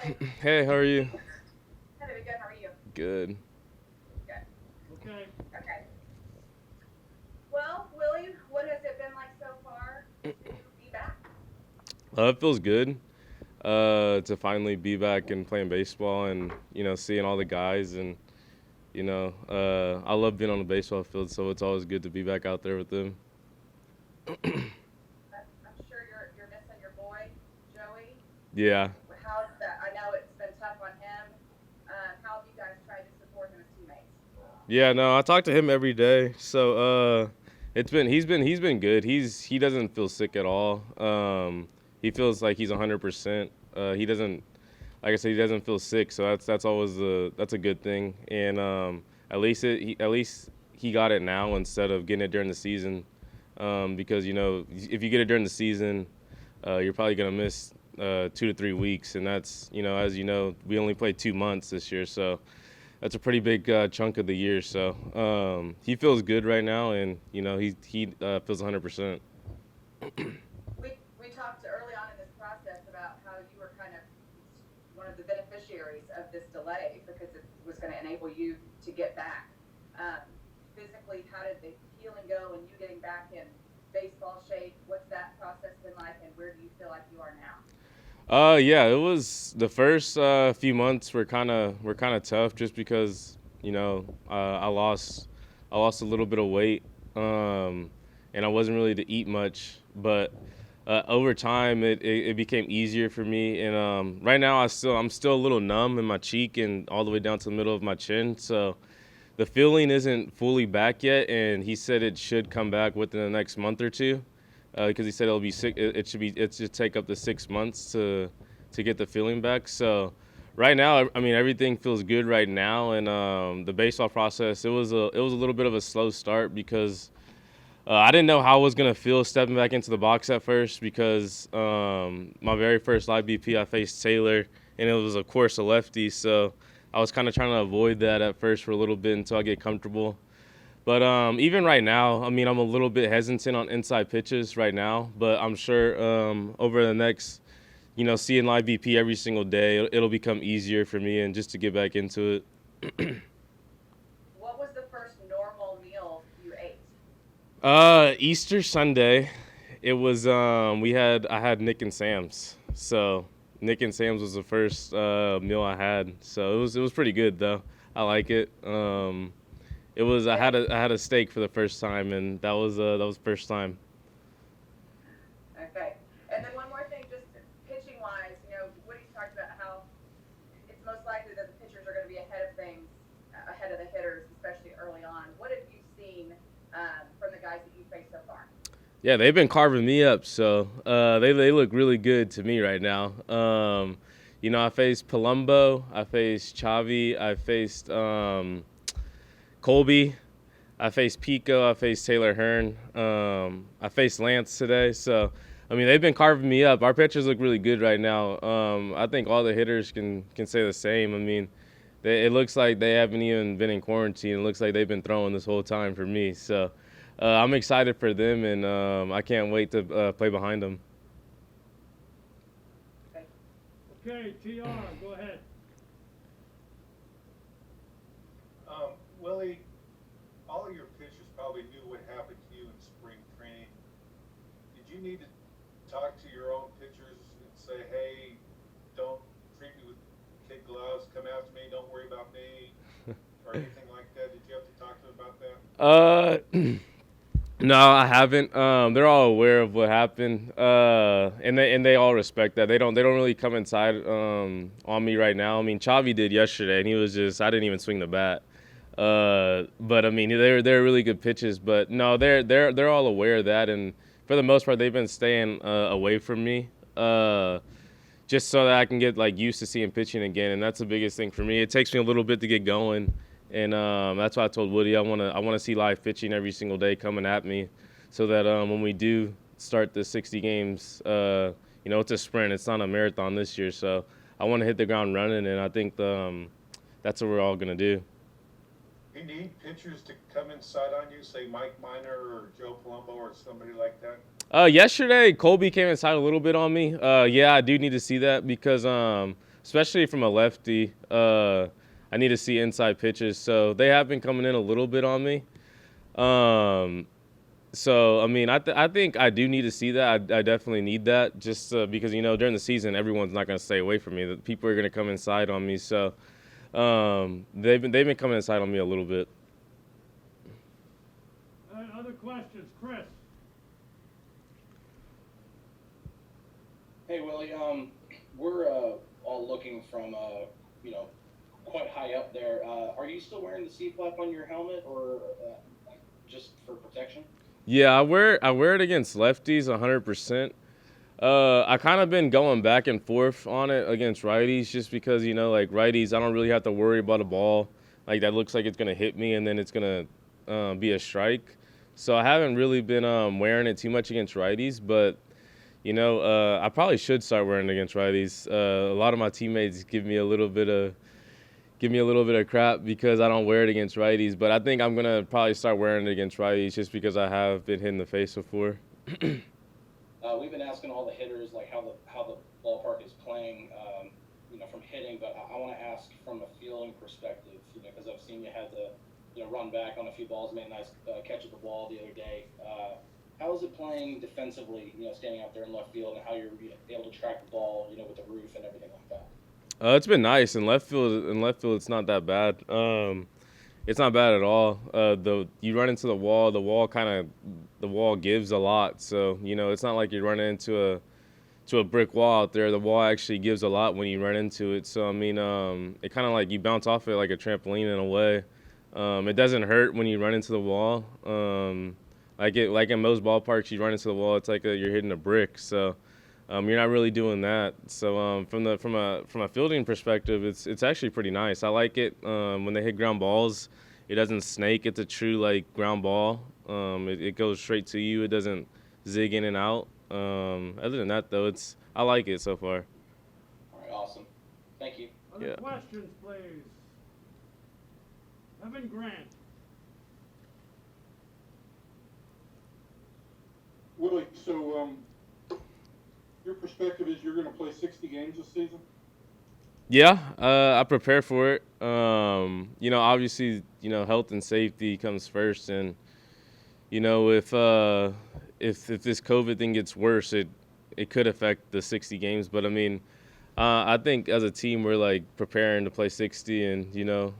Hey. Hey, how are you? Hey, baby, good. How are you? Good. Good. Okay. Okay. Well, Willie, what has it been like so far to be back? It feels good to finally be back and playing baseball and seeing all the guys and I love being on the baseball field, so it's always good to be back out there with them. I'm sure you're missing your boy, Joey. Yeah. How's that? I know it's been tough on him. How have you guys tried to support him as teammates? Yeah, no, I talk to him every day. So he's been good. He doesn't feel sick at all. He feels like he's 100%. He doesn't, like I said, he doesn't feel sick, so that's always that's a good thing. And at least he got it now instead of getting it during the season. Because if you get it during the season, you're probably gonna miss 2 to 3 weeks, and that's as we only played 2 months this year, so that's a pretty big chunk of the year. So he feels good right now, and he feels 100%. We talked early on in this process about how you were kind of one of the beneficiaries of this delay because it was going to enable you to get back. Um, Physically, how did the healing go and you getting back in baseball shape? What's that process been like, and where do you feel like you are now? Yeah, it was the first few months were kind of tough just because I lost a little bit of weight, and I wasn't really to eat much, but over time it became easier for me, and right now I'm still a little numb in my cheek and all the way down to the middle of my chin, so the feeling isn't fully back yet, and he said it should come back within the next month or two, because he said it'll be sick. It should take up to 6 months to get the feeling back. So right now, I mean, everything feels good right now, and the baseball process it was a little bit of a slow start because I didn't know how I was gonna feel stepping back into the box at first because my very first live BP I faced Taylor, and it was of course a lefty, so I was kind of trying to avoid that at first for a little bit until I get comfortable. But even right now, I mean, I'm a little bit hesitant on inside pitches right now, but I'm sure over the next, seeing live BP every single day, it'll become easier for me and just to get back into it. What was the first normal meal you ate? Easter Sunday, it was I had Nick and Sam's. So Nick and Sam's was the first meal I had. So it was pretty good though. I like it. It was I had a steak for the first time, and that was first time. Okay. And then one more thing, just pitching wise, Woody's talked about how it's most likely that the pitchers are going to be ahead of things, ahead of the hitters, especially early on. What have you seen from the guys that you faced so far? Yeah, they've been carving me up, so they look really good to me right now. I faced Palumbo, I faced Chavi, I faced Colby, I faced Pico, I faced Taylor Hearn, I faced Lance today. So, I mean, they've been carving me up. Our pitchers look really good right now. I think all the hitters can say the same. I mean, it looks like they haven't even been in quarantine. It looks like they've been throwing this whole time for me. So, I'm excited for them, and I can't wait to play behind them. Okay. Okay, TR, go ahead. Willie, all of your pitchers probably knew what happened to you in spring training. Did you need to talk to your own pitchers and say, hey, don't treat me with kid gloves, come after me, don't worry about me, or anything like that? Did you have to talk to them about that? No, I haven't. They're all aware of what happened, and they all respect that. They don't really come inside on me right now. I mean, Chavi did yesterday, and he was just I didn't even swing the bat. But I mean, they're really good pitches. But no, they're all aware of that, and for the most part, they've been staying away from me. Just so that I can get like used to seeing pitching again, and that's the biggest thing for me. It takes me a little bit to get going, and that's why I told Woody I wanna see live pitching every single day coming at me, so that when we do start the 60 games, it's a sprint. It's not a marathon this year, so I want to hit the ground running, and I think that's what we're all gonna do. You need pitchers to come inside on you, say Mike Miner or Joe Palumbo or somebody like that? Yesterday, Colby came inside a little bit on me. Yeah, I do need to see that because especially from a lefty. I need to see inside pitches, so they have been coming in a little bit on me. So I mean, I think I do need to see that. I definitely need that, just because during the season everyone's not going to stay away from me. The people are going to come inside on me. So they've been coming inside on me a little bit. Other questions, Chris? Hey Willie, we're all looking from quite high up there. Are you still wearing the C flap on your helmet, or just for protection? Yeah, I wear it against lefties 100%. I kind of been going back and forth on it against righties, just because like righties, I don't really have to worry about a ball like that looks like it's gonna hit me and then it's gonna be a strike. So I haven't really been wearing it too much against righties, but I probably should start wearing it against righties. A lot of my teammates give me a little bit of crap because I don't wear it against righties, but I think I'm gonna probably start wearing it against righties just because I have been hit in the face before. We've been asking all the hitters like how the ballpark is playing, from hitting, but I want to ask from a fielding perspective, because I've seen you had to run back on a few balls, made a nice catch at the wall the other day. How is it playing defensively, standing out there in left field, and how you're able to track the ball, with the roof and everything like that? It's been nice in left field. It's not that bad. It's not bad at all. You run into the wall. The wall gives a lot. So it's not like you're running into a brick wall out there. The wall actually gives a lot when you run into it. So I mean, it kind of like you bounce off it like a trampoline in a way. It doesn't hurt when you run into the wall. Like in most ballparks, you run into the wall. It's like you're hitting a brick. So. You're not really doing that. So from a fielding perspective, it's actually pretty nice. I like it when they hit ground balls. It doesn't snake. It's a true like ground ball. It goes straight to you. It doesn't zig in and out. Other than that, though, I like it so far. All right, awesome. Thank you. Other questions, please. Evan Grant. Willie, so your perspective is you're going to play 60 games this season? Yeah, I prepare for it. Obviously, health and safety comes first, and if this COVID thing gets worse, it could affect the 60 games. But I mean, I think as a team we're like preparing to play 60 and go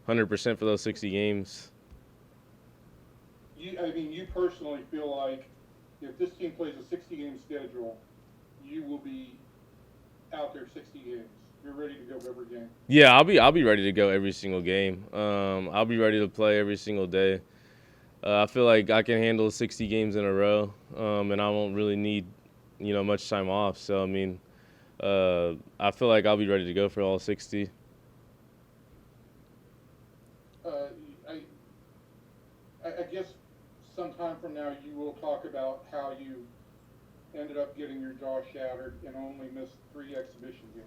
100% for those 60 games. You personally feel like if this team plays a 60-game schedule, you will be out there 60 games. You're ready to go every game. Yeah, I'll be ready to go every single game. I'll be ready to play every single day. I feel like I can handle 60 games in a row, and I won't really need much time off. So I mean, I feel like I'll be ready to go for all 60. I guess sometime from now you will talk about how you ended up getting your jaw shattered and only missed 3 exhibition games.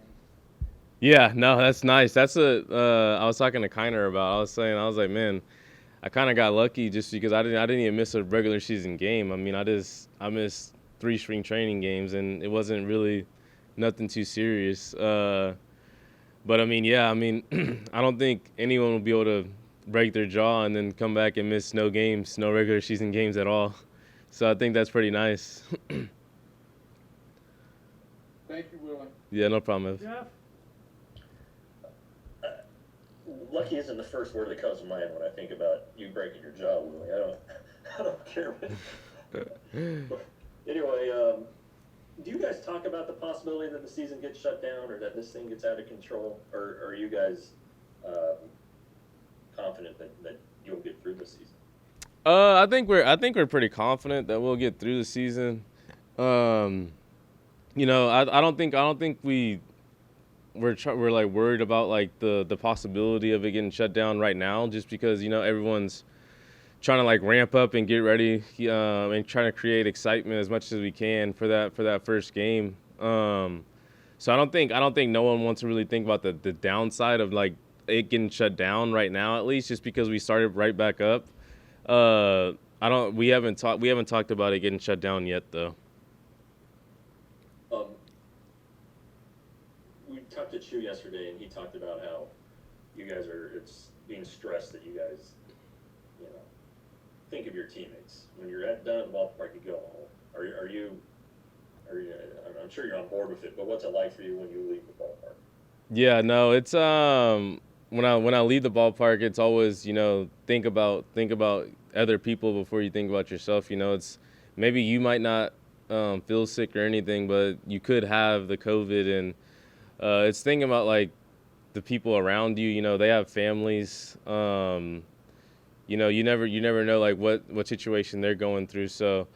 Yeah, no, that's nice. That's I was talking to Kiner about. I was like, man, I kind of got lucky just because I didn't even miss a regular season game. I mean, I missed 3 spring training games, and it wasn't really nothing too serious. But I mean, yeah, I don't think anyone will be able to break their jaw and then come back and miss no games, no regular season games at all. So I think that's pretty nice. Thank you, Willie. Yeah, no problem. Jeff? Lucky isn't the first word that comes to mind when I think about you breaking your jaw, Willie. I don't care. Anyway, do you guys talk about the possibility that the season gets shut down or that this thing gets out of control, or are you guys confident that you'll get through the season? I think we're pretty confident that we'll get through the season. I don't think we're like worried about like the possibility of it getting shut down right now, just because everyone's trying to like ramp up and get ready and trying to create excitement as much as we can for that first game. So I don't think no one wants to really think about the downside of like it getting shut down right now, at least just because we started right back up. We haven't talked about it getting shut down yet though. talked to Chu yesterday, and he talked about how you guys it's being stressed that you guys, you know, think of your teammates. When you're done at the ballpark, you go home. Are you, I'm sure you're on board with it, but what's it like for you when you leave the ballpark? Yeah, no, it's when I leave the ballpark, it's always, you know, think about other people before you think about yourself. You know, it's maybe you might not feel sick or anything, but you could have the COVID, and it's thinking about like the people around you. You know, they have families. You know, you never know like what situation they're going through. So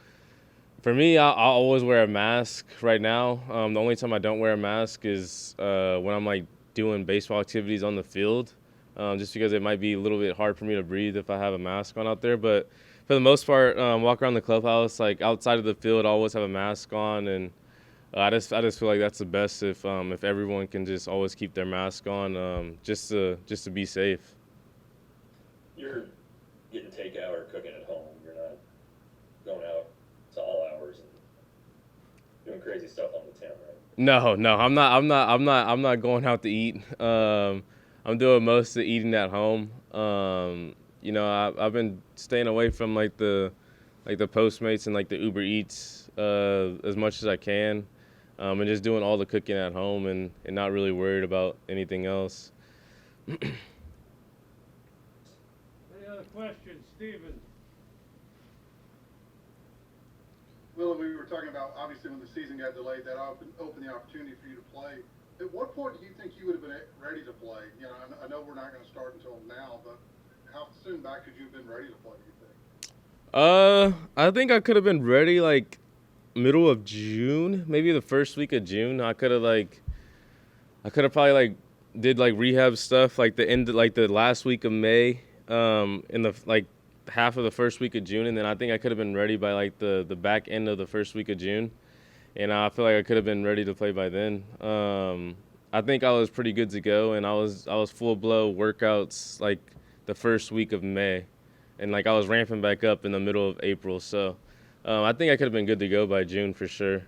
for me, I'll always wear a mask right now. The only time I don't wear a mask is when I'm like doing baseball activities on the field, just because it might be a little bit hard for me to breathe if I have a mask on out there. But for the most part, walk around the clubhouse, like outside of the field, I always have a mask on, and I just feel like that's the best if everyone can just always keep their mask on, just to be safe. You're getting takeout or cooking at home. You're not going out to all hours and doing crazy stuff on the town, right? No, I'm not going out to eat. I'm doing most of the eating at home. You know, I've been staying away from like the Postmates and like the Uber Eats as much as I can, and just doing all the cooking at home and not really worried about anything else. Any other questions, Steven? Willie, we were talking about, obviously, when the season got delayed, that opened the opportunity for you to play. At what point do you think you would have been ready to play? You know, I know we're not going to start until now, but how soon back could you have been ready to play, do you think? I think I could have been ready like middle of June, maybe the first week of June. I could have probably like did like rehab stuff like the last week of May, in the like half of the first week of June, and then I think I could have been ready by like the back end of the first week of June, and I feel like I could have been ready to play by then. I think I was pretty good to go, and I was full blow workouts like the first week of May, and like I was ramping back up in the middle of April, so I think I could have been good to go by June for sure.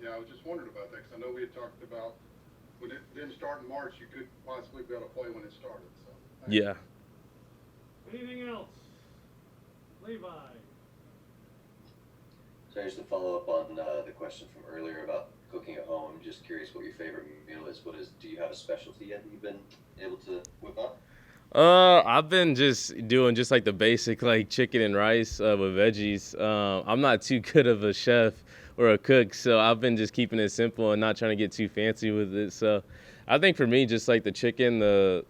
Yeah, I was just wondering about that, because I know we had talked about when it didn't start in March, you could possibly be able to play when it started, so. Yeah. Anything else? Levi? So just to follow up on the question from earlier about cooking at home, I'm just curious what your favorite meal is. Do you have a specialty yet that you've been able to whip up? I've been just doing just like the basic like chicken and rice with veggies. I'm not too good of a chef or a cook, so I've been just keeping it simple and not trying to get too fancy with it. So I think for me, just like the chicken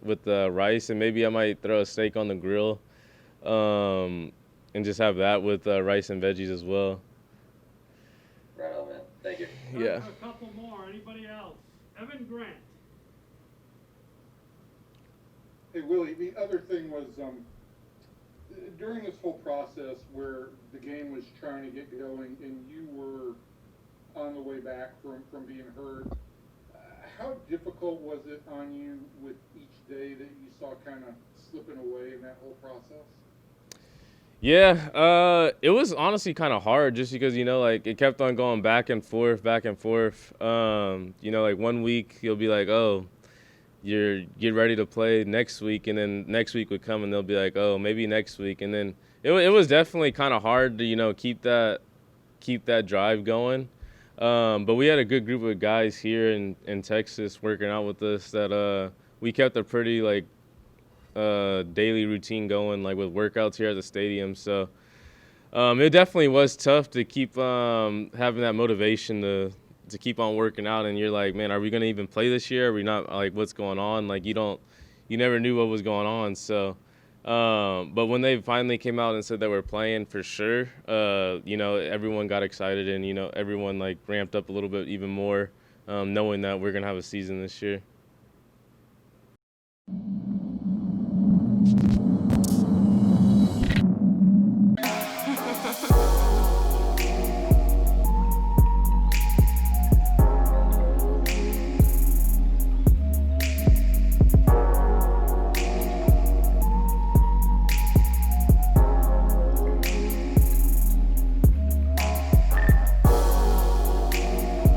with the rice, and maybe I might throw a steak on the grill, and just have that with rice and veggies as well. Right on, man. Thank you. Yeah. A couple more. Anybody else? Evan Grant. Hey, Willie, the other thing was, during this whole process where the game was trying to get going and you were on the way back from being hurt, how difficult was it on you with each day that you saw kind of slipping away in that whole process? Yeah, it was honestly kind of hard just because, you know, like it kept on going back and forth. You know, like 1 week you'll be like, oh, you're get ready to play next week, and then next week would come and they'll be like, oh, maybe next week, and then it was definitely kind of hard to, you know, keep that drive going. But we had a good group of guys here in Texas working out with us that we kept a pretty like daily routine going, like with workouts here at the stadium. So it definitely was tough to keep having that motivation to keep on working out. And you're like, man, are we gonna even play this year? Are we not? Like, what's going on? Like, you never knew what was going on. So, but when they finally came out and said that we're playing for sure, you know, everyone got excited, and you know, everyone like ramped up a little bit even more, knowing that we're gonna have a season this year.